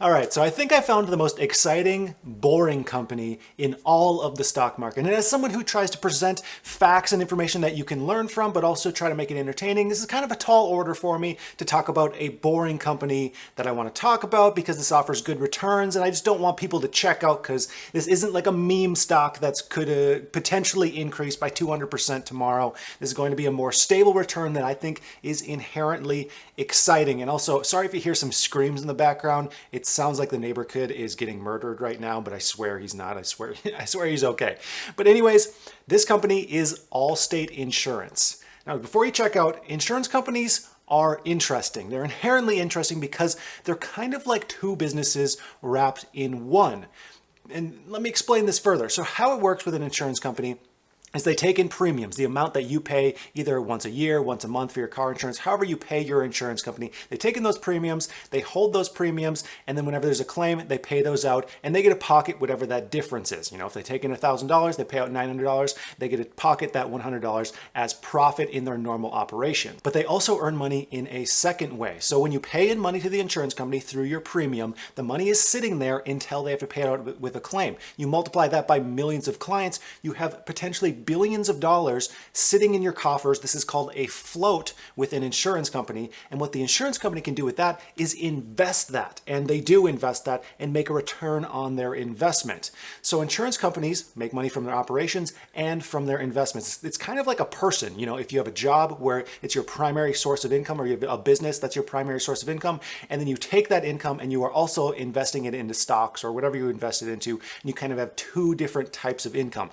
All right, so I think I found the most exciting, boring company in all of the stock market. And as someone who tries to present facts and information that you can learn from, but also try to make it entertaining, this is kind of a tall order for me to talk about a boring company that I want to talk about because this offers good returns. And I just don't want people to check out because this isn't like a meme stock that's could potentially increase by 200% tomorrow. This is going to be a more stable return that I think is inherently exciting. And also, sorry if you hear some screams in the background. It sounds like the neighbor kid is getting murdered right now, but I swear he's not. I swear he's okay. But anyways, this company is Allstate Insurance. Now, before you check out, insurance companies are interesting. They're inherently interesting because they're kind of like two businesses wrapped in one. And let me explain this further. So how it works with an insurance company is they take in premiums, the amount that you pay either once a year, once a month for your car insurance, however you pay your insurance company. They take in those premiums, they hold those premiums, and then whenever there's a claim, they pay those out, and they get to pocket whatever that difference is. You know, if they take in $1,000, they pay out $900, they get to pocket that $100 as profit in their normal operation. But they also earn money in a second way. So when you pay in money to the insurance company through your premium, the money is sitting there until they have to pay it out with a claim. You multiply that by millions of clients, you have potentially billions of dollars sitting in your coffers. This is called a float with an insurance company. And what the insurance company can do with that is invest that. And they do invest that and make a return on their investment. So insurance companies make money from their operations and from their investments. It's kind of like a person. You know, if you have a job where it's your primary source of income, or you have a business that's your primary source of income, and then you take that income and you are also investing it into stocks or whatever you invested into, and you kind of have two different types of income.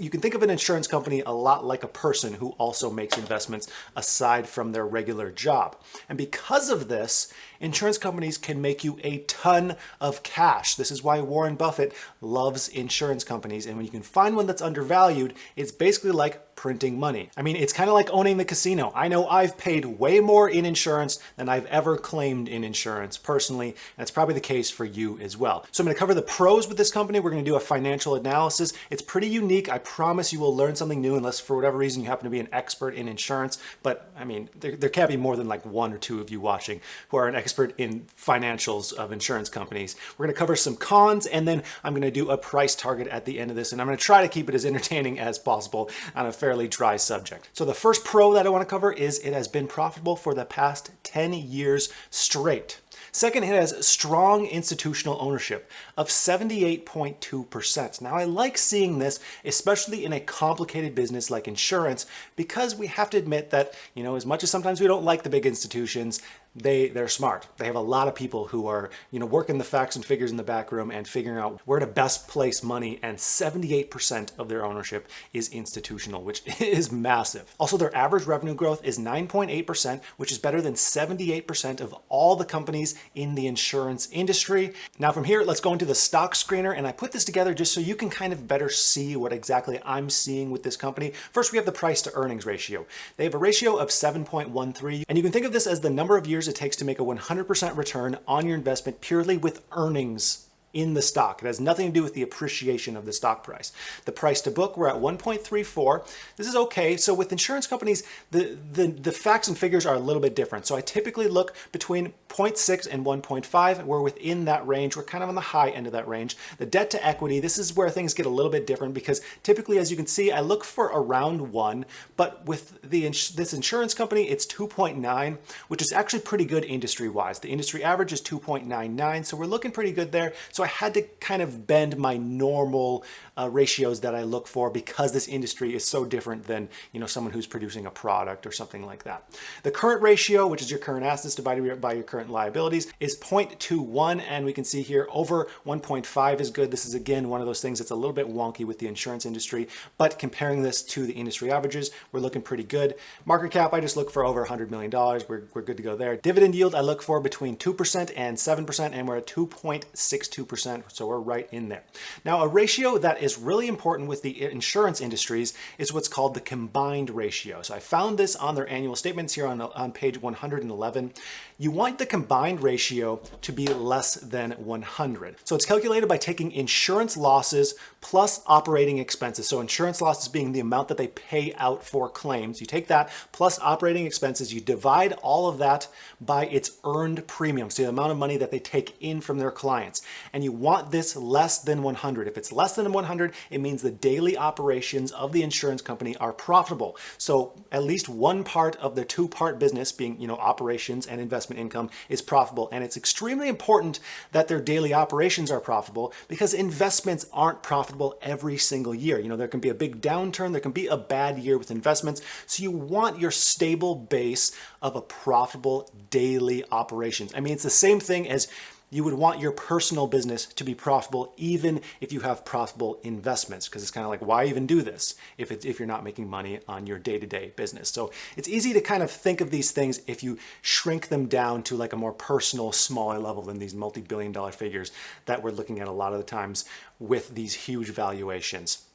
You can think of an insurance company a lot like a person who also makes investments aside from their regular job. And because of this, insurance companies can make you a ton of cash. This is why Warren Buffett loves insurance companies. And when you can find one that's undervalued, it's basically like printing money. I mean, it's kind of like owning the casino. I know I've paid way more in insurance than I've ever claimed in insurance personally, and it's probably the case for you as well. So I'm going to cover the pros with this company. We're going to do a financial analysis. It's pretty unique. I promise you will learn something new unless for whatever reason you happen to be an expert in insurance. But I mean, there can't be more than like one or two of you watching who are an expert in financials of insurance companies. We're going to cover some cons, and then I'm going to do a price target at the end of this, and I'm going to try to keep it as entertaining as possible on a fairly dry subject. So the first pro that I want to cover is it has been profitable for the past 10 years straight. Second, it has strong institutional ownership of 78.2%. Now, I like seeing this, especially in a complicated business like insurance, because we have to admit that, you know, as much as sometimes we don't like the big institutions, they're smart. They have a lot of people who are, you know, working the facts and figures in the back room and figuring out where to best place money, and 78% of their ownership is institutional, which is massive. Also, their average revenue growth is 9.8%, which is better than 78% of all the companies in the insurance industry. Now from here, let's go into the stock screener, and I put this together just so you can kind of better see what exactly I'm seeing with this company. First, we have the price to earnings ratio. They have a ratio of 7.13, and you can think of this as the number of years it takes to make a 100% return on your investment purely with earnings in the stock. It has nothing to do with the appreciation of the stock price. The price to book, we're at 1.34. This is okay. So with insurance companies, the facts and figures are a little bit different. So I typically look between 0.6 and 1.5. We're within that range. We're kind of on the high end of that range. The debt to equity, this is where things get a little bit different because typically, as you can see, I look for around 1, but with this insurance company, it's 2.9, which is actually pretty good industry-wise. The industry average is 2.99, so we're looking pretty good there. So I had to kind of bend my normal ratios that I look for because this industry is so different than, you know, someone who's producing a product or something like that. The current ratio, which is your current assets divided by your current liabilities, is 0.21, and we can see here over 1.5 is good. This is again one of those things that's a little bit wonky with the insurance industry, but comparing this to the industry averages, we're looking pretty good. Market cap, I just look for over $100 million. We're good to go there. Dividend yield, I look for between 2% and 7%, and we're at 2.62%. So we're right in there. Now, a ratio that is really important with the insurance industries is what's called the combined ratio. So I found this on their annual statements here on page 111. you want the combined ratio to be less than 100. So it's calculated by taking insurance losses plus operating expenses. So insurance losses being the amount that they pay out for claims. You take that plus operating expenses, you divide all of that by its earned premium, so the amount of money that they take in from their clients. And you want this less than 100. If it's less than 100, it means the daily operations of the insurance company are profitable. So at least one part of the two-part business, being, operations and investment income, is profitable. And it's extremely important that their daily operations are profitable, because investments aren't profitable every single year. There can be a big downturn, there can be a bad year with investments. So you want your stable base of a profitable daily operations. I mean, it's the same thing as you would want your personal business to be profitable even if you have profitable investments, because it's kind of like, why even do this if you're not making money on your day-to-day business? So it's easy to kind of think of these things if you shrink them down to like a more personal, smaller level than these multi-billion-dollar figures that we're looking at a lot of the times with these huge valuations.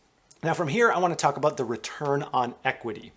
Now from here, I want to talk about the return on equity.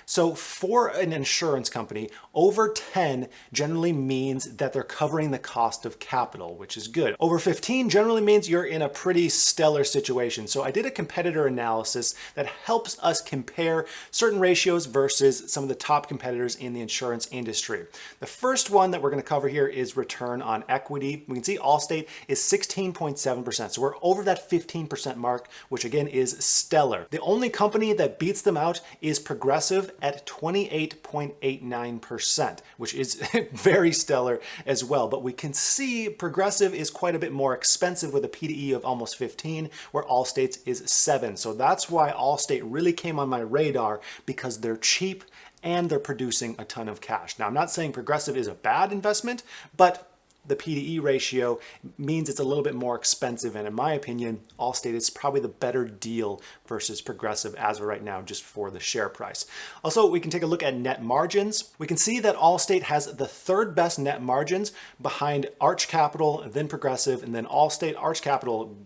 So for an insurance company, over 10 generally means that they're covering the cost of capital, which is good. Over 15 generally means you're in a pretty stellar situation. So I did a competitor analysis that helps us compare certain ratios versus some of the top competitors in the insurance industry. The first one that we're going to cover here is return on equity. We can see Allstate is 16.7%. So we're over that 15% mark, which again is stellar. The only company that beats them out is Progressive at 28.89%, which is very stellar as well. But we can see Progressive is quite a bit more expensive with a PDE of almost 15, where Allstate's is 7. So that's why Allstate really came on my radar, because they're cheap and they're producing a ton of cash. Now, I'm not saying Progressive is a bad investment, but the PDE ratio means it's a little bit more expensive. And in my opinion, Allstate is probably the better deal versus Progressive as of right now, just for the share price. Also, we can take a look at net margins. We can see that Allstate has the third best net margins behind Arch Capital, then Progressive, and then Allstate. Arch Capital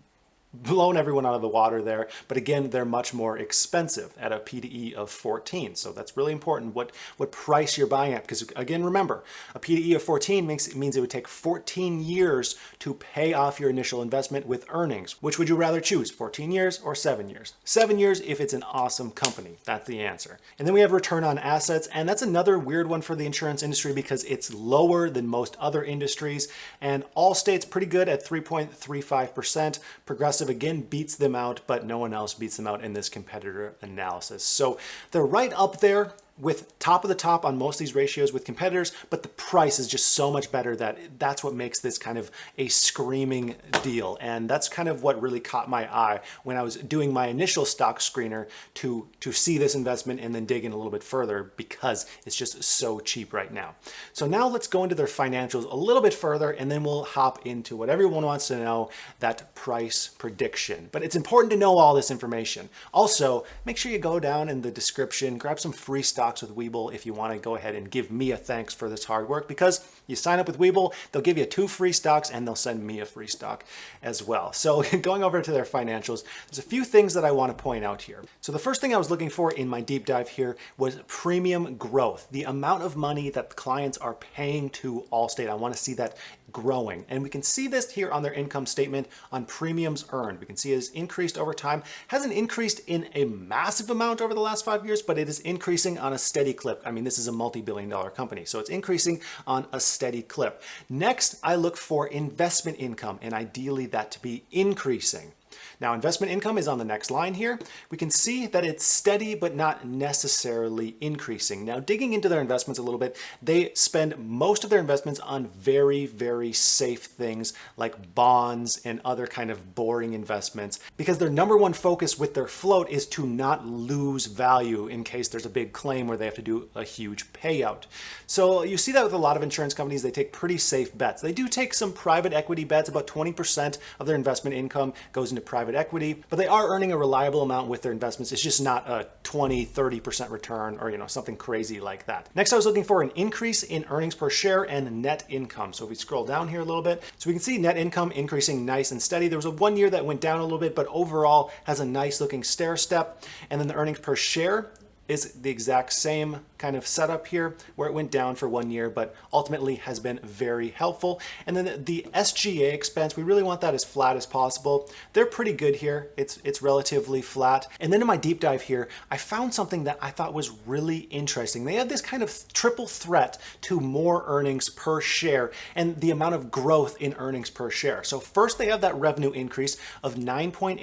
blown everyone out of the water there. But again, they're much more expensive at a PDE of 14. So that's really important what price you're buying at. Because again, remember, a PDE of 14 means it would take 14 years to pay off your initial investment with earnings. Which would you rather choose, 14 years or 7 years? 7 years if it's an awesome company. That's the answer. And then we have return on assets. And that's another weird one for the insurance industry, because it's lower than most other industries. And Allstate's pretty good at 3.35%. Progressive again beats them out, but no one else beats them out in this competitor analysis. So they're right up there with top of the top on most of these ratios with competitors, but the price is just so much better that's what makes this kind of a screaming deal. And that's kind of what really caught my eye when I was doing my initial stock screener to see this investment and then dig in a little bit further, because it's just so cheap right now. So now let's go into their financials a little bit further, and then we'll hop into what everyone wants to know, that price prediction. But it's important to know all this information. Also, make sure you go down in the description, grab some free stock with Webull if you want to go ahead and give me a thanks for this hard work, because you sign up with Webull, they'll give you 2 free stocks and they'll send me a free stock as well. So going over to their financials, there's a few things that I want to point out here. So the first thing I was looking for in my deep dive here was premium growth, the amount of money that the clients are paying to Allstate. I want to see that growing. And we can see this here on their income statement on premiums earned. We can see it has increased over time. Hasn't increased in a massive amount over the last 5 years, but it is increasing on a steady clip. I mean, this is a multi-billion-dollar company, so it's increasing on a steady clip. Next, I look for investment income, and ideally that to be increasing. Now, investment income is on the next line here. We can see that it's steady, but not necessarily increasing. Now, digging into their investments a little bit, they spend most of their investments on very, very safe things like bonds and other kind of boring investments, because their number one focus with their float is to not lose value in case there's a big claim where they have to do a huge payout. So you see that with a lot of insurance companies, they take pretty safe bets. They do take some private equity bets. About 20% of their investment income goes into private equity, but they are earning a reliable amount with their investments. It's just not a 20-30% return or something crazy like that. Next, I was looking for an increase in earnings per share and net income. So if we scroll down here a little bit, so we can see net income increasing nice and steady. There was a 1 year that went down a little bit, but overall has a nice looking stair step. And then the earnings per share is the exact same kind of setup here where it went down for 1 year, but ultimately has been very helpful. And then the SGA expense, we really want that as flat as possible. They're pretty good here. It's relatively flat. And then in my deep dive here, I found something that I thought was really interesting. They have this kind of triple threat to more earnings per share and the amount of growth in earnings per share. So first they have that revenue increase of 9.8%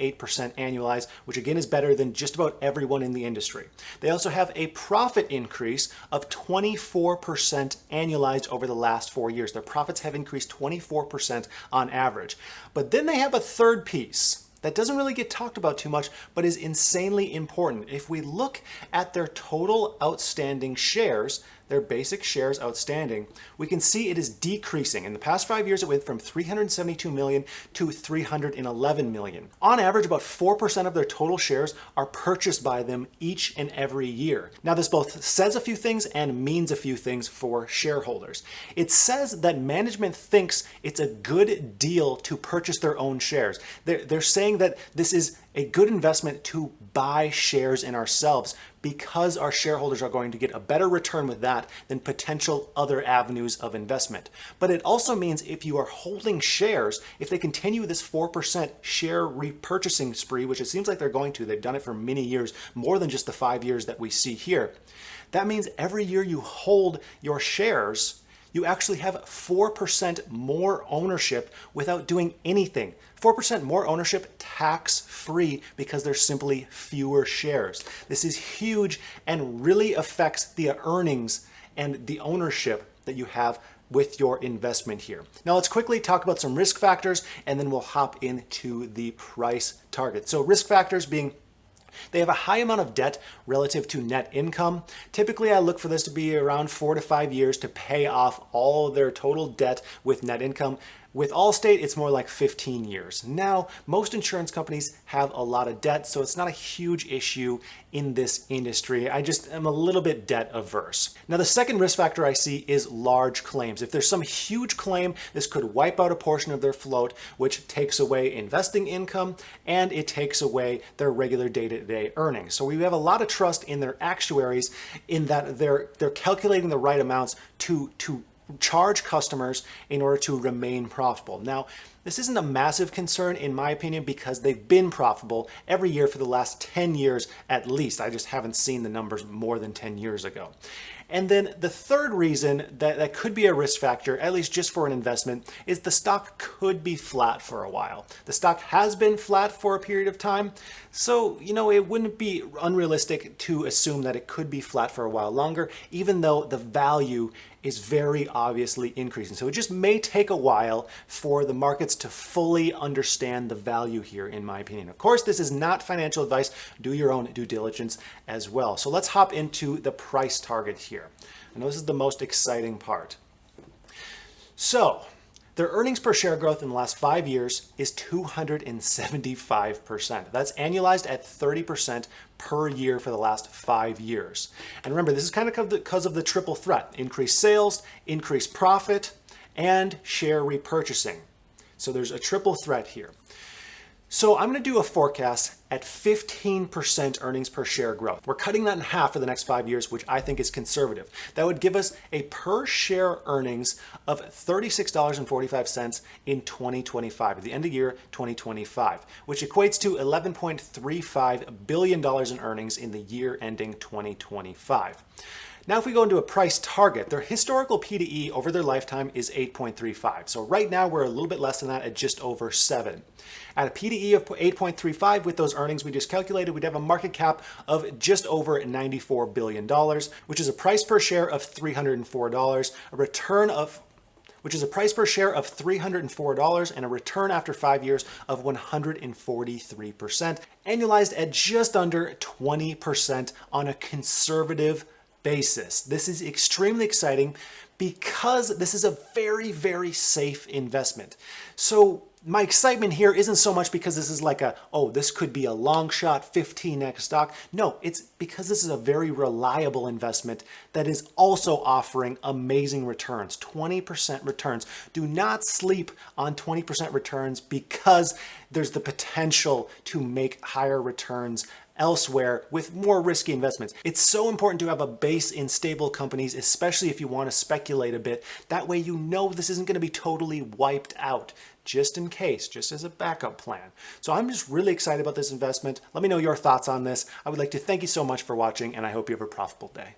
annualized, which again is better than just about everyone in the industry. They also have a profit increase of 24% annualized over the last 4 years. Their profits have increased 24% on average. But then they have a third piece that doesn't really get talked about too much, but is insanely important. If we look at their total outstanding shares, their basic shares outstanding, we can see it is decreasing. In the past 5 years, it went from 372 million to 311 million. On average, about 4% of their total shares are purchased by them each and every year. Now, this both says a few things and means a few things for shareholders. It says that management thinks it's a good deal to purchase their own shares. They're saying that this is a good investment to buy shares in ourselves because our shareholders are going to get a better return with that than potential other avenues of investment. But it also means if you are holding shares, if they continue this 4% share repurchasing spree, which it seems like they're going to, they've done it for many years, more than just the 5 years that we see here. That means every year you hold your shares, you actually have 4% more ownership without doing anything. 4% more ownership tax-free because there's simply fewer shares. This is huge and really affects the earnings and the ownership that you have with your investment here. Now let's quickly talk about some risk factors and then we'll hop into the price target. So risk factors being they have a high amount of debt relative to net income. Typically, I look for this to be around 4 to 5 years to pay off all their total debt with net income. With Allstate, it's more like 15 years. Now, most insurance companies have a lot of debt, so it's not a huge issue in this industry. I just am a little bit debt averse. Now, the second risk factor I see is large claims. If there's some huge claim, this could wipe out a portion of their float, which takes away investing income and it takes away their regular day-to-day earnings. So we have a lot of trust in their actuaries in that they're calculating the right amounts to charge customers in order to remain profitable. Now, this isn't a massive concern in my opinion because they've been profitable every year for the last 10 years at least. I just haven't seen the numbers more than 10 years ago. And then the third reason that could be a risk factor, at least just for an investment, is the stock could be flat for a while. The stock has been flat for a period of time, so it wouldn't be unrealistic to assume that it could be flat for a while longer, even though the value is very obviously increasing. So it just may take a while for the markets to fully understand the value here, in my opinion. Of course, this is not financial advice. Do your own due diligence as well. So let's hop into the price target here. I know this is the most exciting part. So their earnings per share growth in the last 5 years is 275%. That's annualized at 30% per year for the last 5 years. And remember, this is kind of because of the triple threat: increased sales, increased profit, and share repurchasing. So there's a triple threat here. So I'm going to do a forecast at 15% earnings per share growth. We're cutting that in half for the next 5 years, which I think is conservative. That would give us a per share earnings of $36.45 in 2025, at the end of year 2025, which equates to $11.35 billion in earnings in the year ending 2025. Now, if we go into a price target, their historical P/E over their lifetime is 8.35. So right now we're a little bit less than that at just over 7. At a P/E of 8.35 with those earnings we just calculated, we'd have a market cap of just over $94 billion, which is a price per share of $304, which is a price per share of $304 and a return after 5 years of 143%, annualized at just under 20% on a conservative basis. This is extremely exciting because this is a very, very safe investment. So my excitement here isn't so much because this is like this could be a long shot 15x stock. No, it's because this is a very reliable investment that is also offering amazing returns, 20% returns. Do not sleep on 20% returns because there's the potential to make higher returns elsewhere with more risky investments. It's so important to have a base in stable companies, especially if you want to speculate a bit. That way you know this isn't going to be totally wiped out, just in case, just as a backup plan. So I'm just really excited about this investment. Let me know your thoughts on this. I would like to thank you so much for watching, and I hope you have a profitable day.